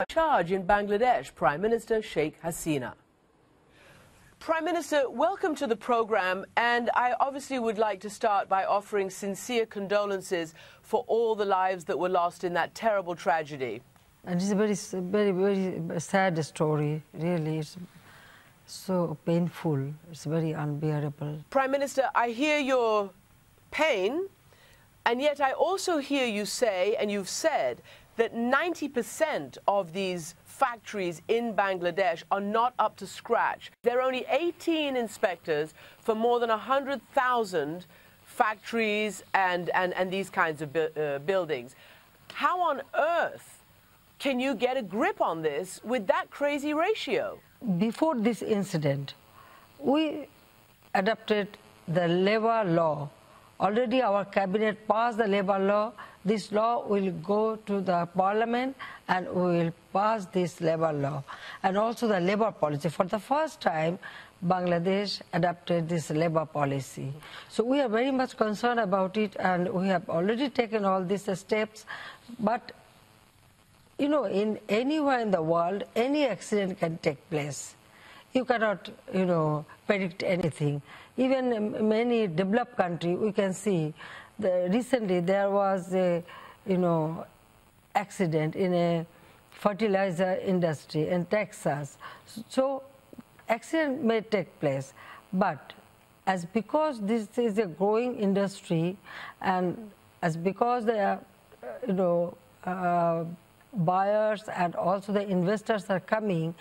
Charge in Bangladesh, Prime Minister Sheikh Hasina. Prime Minister, welcome to the program, and I obviously would like to start by offering sincere condolences for all the lives that were lost in that terrible tragedy. And it's a very sad story, really. It's so painful. It's very unbearable. Prime Minister, I hear your pain, and yet I also hear you say, and you've said, that 90% of these factories in Bangladesh are not up to scratch. There are only 18 inspectors for more than 100,000 factories and these kinds of buildings. How on earth can you get a grip on this with that crazy ratio? Before this incident, we adopted the labor law. Already our cabinet passed the labor law. This law will go to the parliament and we will pass this labor law. And also the labor policy. For the first time, Bangladesh adopted this labor policy. So we are very much concerned about it, and we have already taken all these steps. But, you know, in anywhere in the world, any accident can take place. You cannot, you know, predict anything. Even in many developed countries, we can see recently there was a, you know, accident in a fertilizer industry in Texas. So accident may take place, but as because this is a growing industry, and as because there are, you know, buyers and also the investors are coming,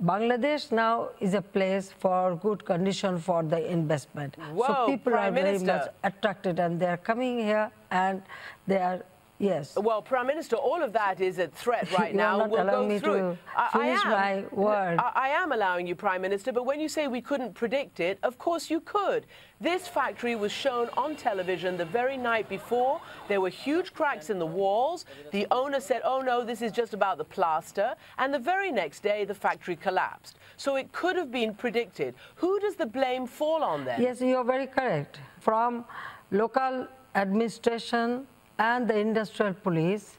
Bangladesh now is a place for good condition for the investment. Whoa, so people Prime are very Minister. much attracted, and they are coming here, and they are, yes. Well, Prime Minister, all of that is a threat right You now. are not We'll allowing go me through to it. finish my word. I am allowing you, Prime Minister, but when you say we couldn't predict it, of course you could. This factory was shown on television the very night before. There were huge cracks in the walls. The owner said, oh no, this is just about the plaster. And the very next day, the factory collapsed. So it could have been predicted. Who does the blame fall on then? Yes, you are very correct. From local administration and the industrial police,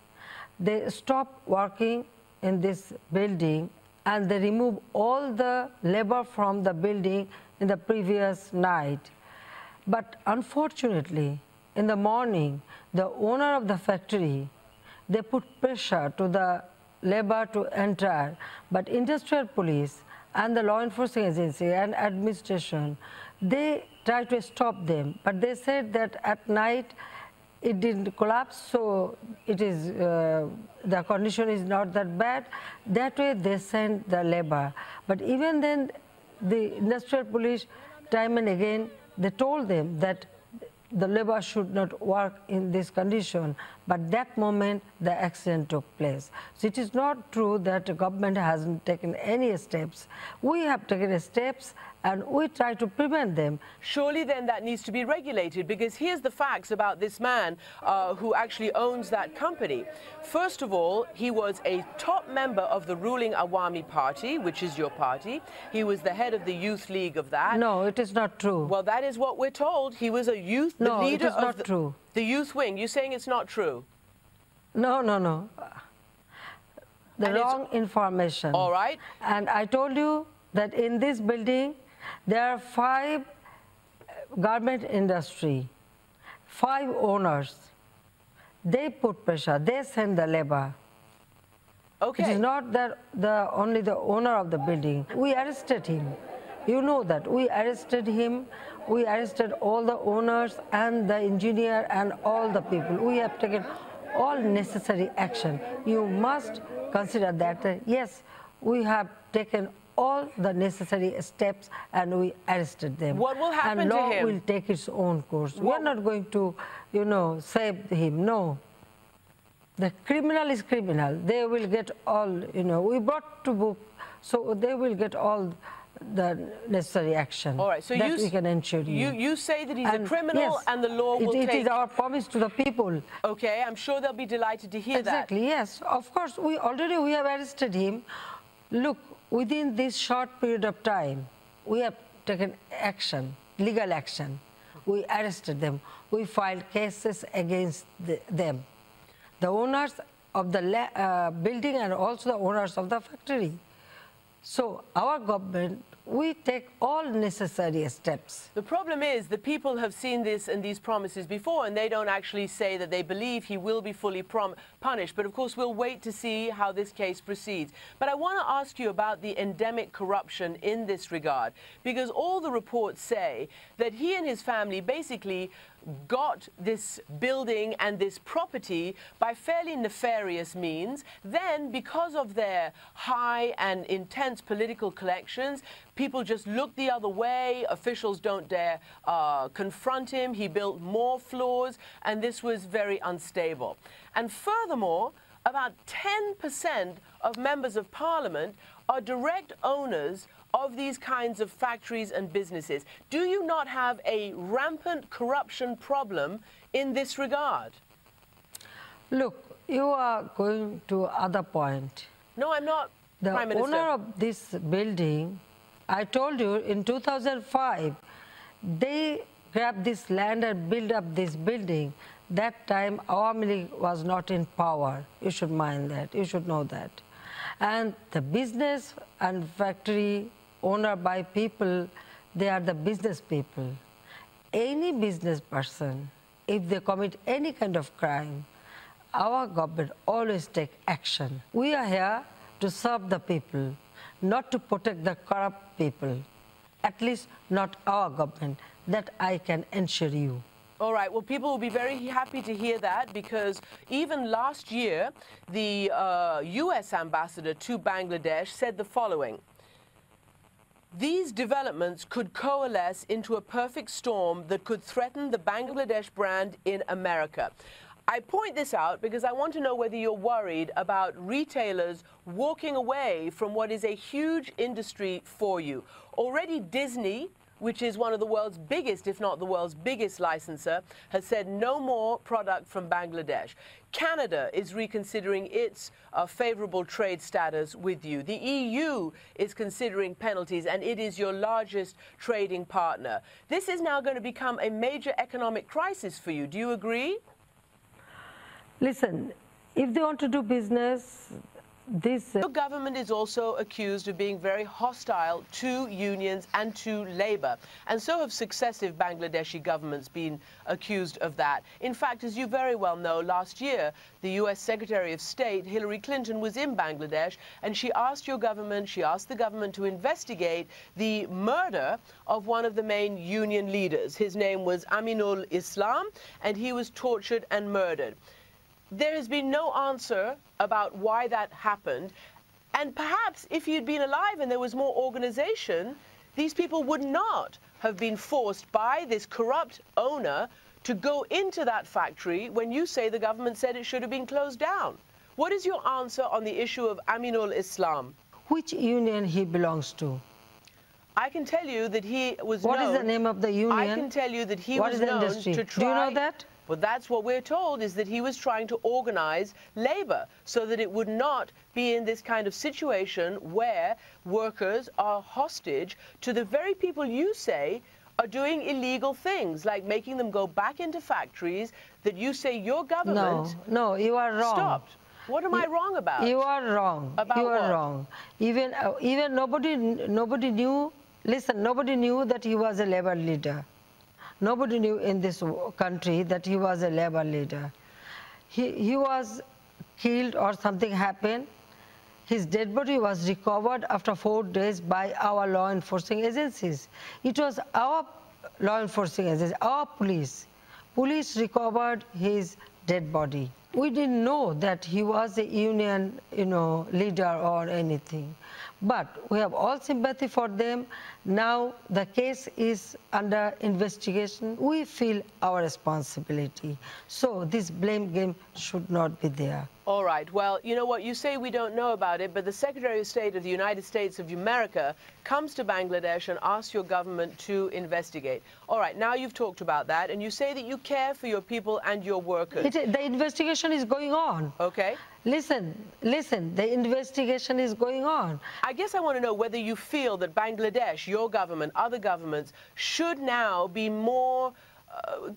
they stopped working in this building, and they removed all the labor from the building in the previous night. But unfortunately, in the morning, the owner of the factory, they put pressure to the labor to enter, but industrial police and the law enforcement agency and administration, they tried to stop them, but they said that at night it didn't collapse, so it is the condition is not that bad. That way they sent the labor. But even then, the industrial police, time and again, they told them that the labor should not work in this condition, but that moment the accident took place. So it is not true that the government hasn't taken any steps. We have taken steps, and we try to prevent them. Surely then that needs to be regulated, because here's the facts about this man who actually owns that company. First of all, he was a top member of the ruling Awami Party, which is your party. He was the head of the youth league of that. No, it is not true. Well, that is what we're told. He was a youth, the No, leader it is not of true. The youth wing. You're saying it's not true? No. The And wrong information. All right. And I told you that in this building, there are 5 garment industry, 5 owners. They put pressure. They send the labor. Okay. It is not that only the owner of the building. We arrested him. You know that. We arrested him. We arrested all the owners and the engineer and all the people. We have taken all necessary action. You must consider that, yes, we have taken all the necessary steps and we arrested them. What will happen to him? And law to will take its own course. We are not going to, you know, save him. No. The criminal is criminal. They will get all, you know, we brought to book, so they will get all the necessary action. All right, so that we can ensure you say that he's a criminal, yes, and the law will take... It is our promise to the people. Okay, I'm sure they'll be delighted to hear that. Exactly, yes. Of course, we have arrested him. Look, within this short period of time, we have taken action, legal action. We arrested them. We filed cases against them. The owners of the building and also the owners of the factory. So our government, we take all necessary steps. The problem is the people have seen this and these promises before, and they don't actually say that they believe he will be fully punished. But of course, we'll wait to see how this case proceeds. But I want to ask you about the endemic corruption in this regard, because all the reports say that he and his family basically got this building and this property by fairly nefarious means. Then, because of their high and intense political connections, people just look the other way. Officials don't dare confront him. He built more floors, and this was very unstable. And furthermore, about 10% of members of parliament are direct owners of these kinds of factories and businesses. Do you not have a rampant corruption problem in this regard? Look, you are going to other point. No, I'm not, Prime Minister. The owner of this building, I told you, in 2005, they grabbed this land and built up this building. That time, Awami League was not in power. You should mind that. You should know that. And the business and factory owner by people, they are the business people. Any business person, if they commit any kind of crime, our government always take action. We are here to serve the people, not to protect the corrupt people. At least not our government. That I can assure you. All right. Well, people will be very happy to hear that, because even last year, the U.S. ambassador to Bangladesh said the following: these developments could coalesce into a perfect storm that could threaten the Bangladesh brand in America. I point this out because I want to know whether you're worried about retailers walking away from what is a huge industry for you. Already Disney, which is one of the world's biggest, if not the world's biggest licensor, has said no more product from Bangladesh. Canada is reconsidering its favorable trade status with you. The EU is considering penalties, and it is your largest trading partner. This is now going to become a major economic crisis for you. Do you agree? Listen, if they want to do business, Your government is also accused of being very hostile to unions and to labor, and so have successive Bangladeshi governments been accused of that. In fact, as you very well know, last year, the U.S. Secretary of State, Hillary Clinton, was in Bangladesh, and she asked the government to investigate the murder of one of the main union leaders. His name was Aminul Islam, and he was tortured and murdered. There has been no answer about why that happened. And perhaps if he'd been alive and there was more organization, these people would not have been forced by this corrupt owner to go into that factory when you say the government said it should have been closed down. What is your answer on the issue of Aminul Islam? Which union he belongs to? I can tell you that he was known... What is the name of the union? I can tell you that he was known to try... Do you know that? Well, that's what we're told, is that he was trying to organize labor so that it would not be in this kind of situation where workers are hostage to the very people you say are doing illegal things, like making them go back into factories that you say your government... No, you are wrong. Stopped. What am I wrong about? You are wrong. About you are what? wrong. Even nobody knew, listen, nobody knew that he was a labor leader. Nobody knew in this country that he was a labor leader. He was killed or something happened. His dead body was recovered after 4 days by our law enforcing agencies. It was our law enforcing agencies, our police. Police recovered his dead body. We didn't know that he was a union, leader or anything. But we have all sympathy for them. Now the case is under investigation. We feel our responsibility. So this blame game should not be there. All right. Well, you know what? You say we don't know about it, but the Secretary of State of the United States of America comes to Bangladesh and asks your government to investigate. All right. Now you've talked about that, and you say that you care for your people and your workers. The investigation is going on. Okay. Listen, the investigation is going on. I guess I want to know whether you feel that Bangladesh, your government, other governments, should now be more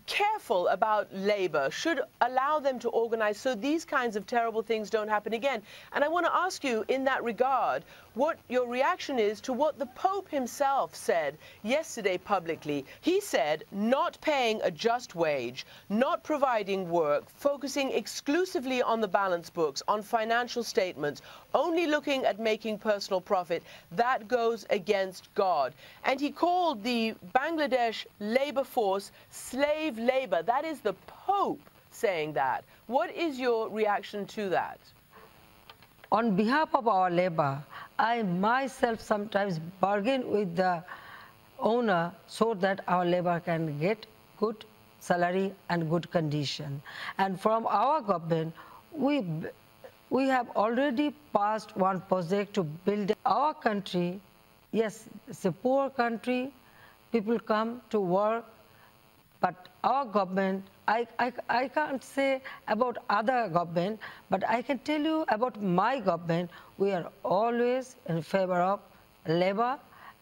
careful about labor, should allow them to organize so these kinds of terrible things don't happen again. And I want to ask you in that regard what your reaction is to what the Pope himself said yesterday publicly. He said not paying a just wage, not providing work, focusing exclusively on the balance books, on financial statements, only looking at making personal profit, that goes against God. And he called the Bangladesh labor force slave labor. That is the Pope saying that. What is your reaction to that? On behalf of our labor, I myself sometimes bargain with the owner so that our labor can get good salary and good condition. And from our government, we have already passed one project to build our country. Yes, it's a poor country, people come to work, but our government, I can't say about other government, but I can tell you about my government. We are always in favor of labor,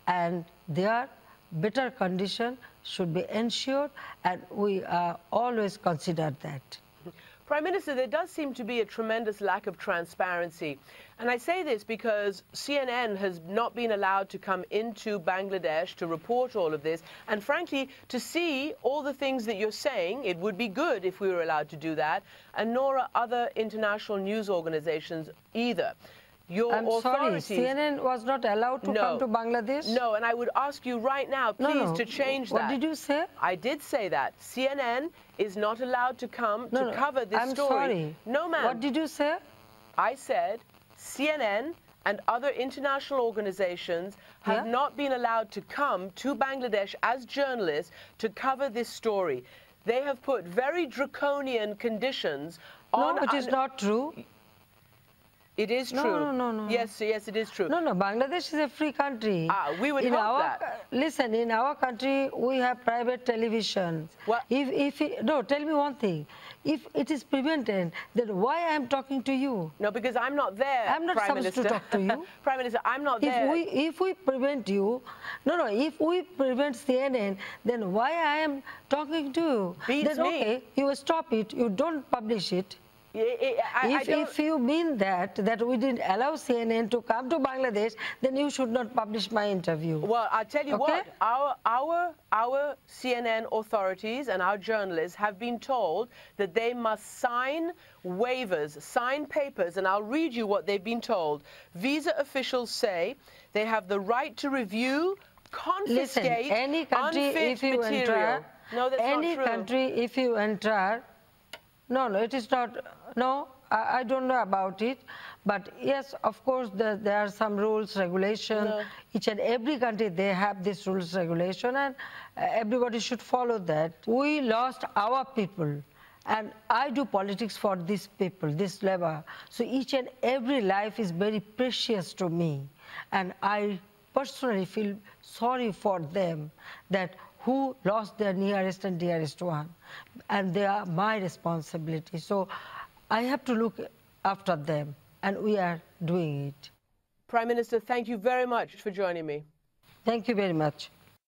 and their better condition should be ensured, and we always consider that. Prime Minister, there does seem to be a tremendous lack of transparency. And I say this because CNN has not been allowed to come into Bangladesh to report all of this. And frankly, to see all the things that you're saying, it would be good if we were allowed to do that. And nor are other international news organizations either. I'm sorry, CNN was not allowed to come to Bangladesh? No, and I would ask you right now, please, to change that. What did you say? I did say that. CNN is not allowed to come to cover this story. I'm sorry. No, ma'am. What did you say? I said CNN and other international organizations have not been allowed to come to Bangladesh as journalists to cover this story. They have put very draconian conditions on... No, it is not true. It is true. No. Yes, it is true. No, Bangladesh is a free country. We would hope that. Listen, in our country, we have private televisions. What? No, tell me one thing. If it is prevented, then why I am talking to you? No, because I'm not there, I'm not Prime supposed Minister. to talk to you. Prime Minister, I'm not there. If we prevent you, if we prevent CNN, then why I am talking to you? Beats then me. Okay, you stop it, you don't publish it. If you mean that we didn't allow CNN to come to Bangladesh, then you should not publish my interview. Well, I'll tell you what, our CNN authorities and our journalists have been told that they must sign waivers, sign papers, and I'll read you what they've been told. Visa officials say they have the right to review, confiscate, any country, if you material. No, that's not true. Any country, if you enter, no, it is not. No, I don't know about it. But yes, of course, there are some rules, regulations. No. Each and every country, they have this rules, regulation, and everybody should follow that. We lost our people, and I do politics for these people, this labor. So each and every life is very precious to me. And I personally feel sorry for them that who lost their nearest and dearest one. And they are my responsibility. So I have to look after them, and we are doing it. Prime Minister, thank you very much for joining me. Thank you very much.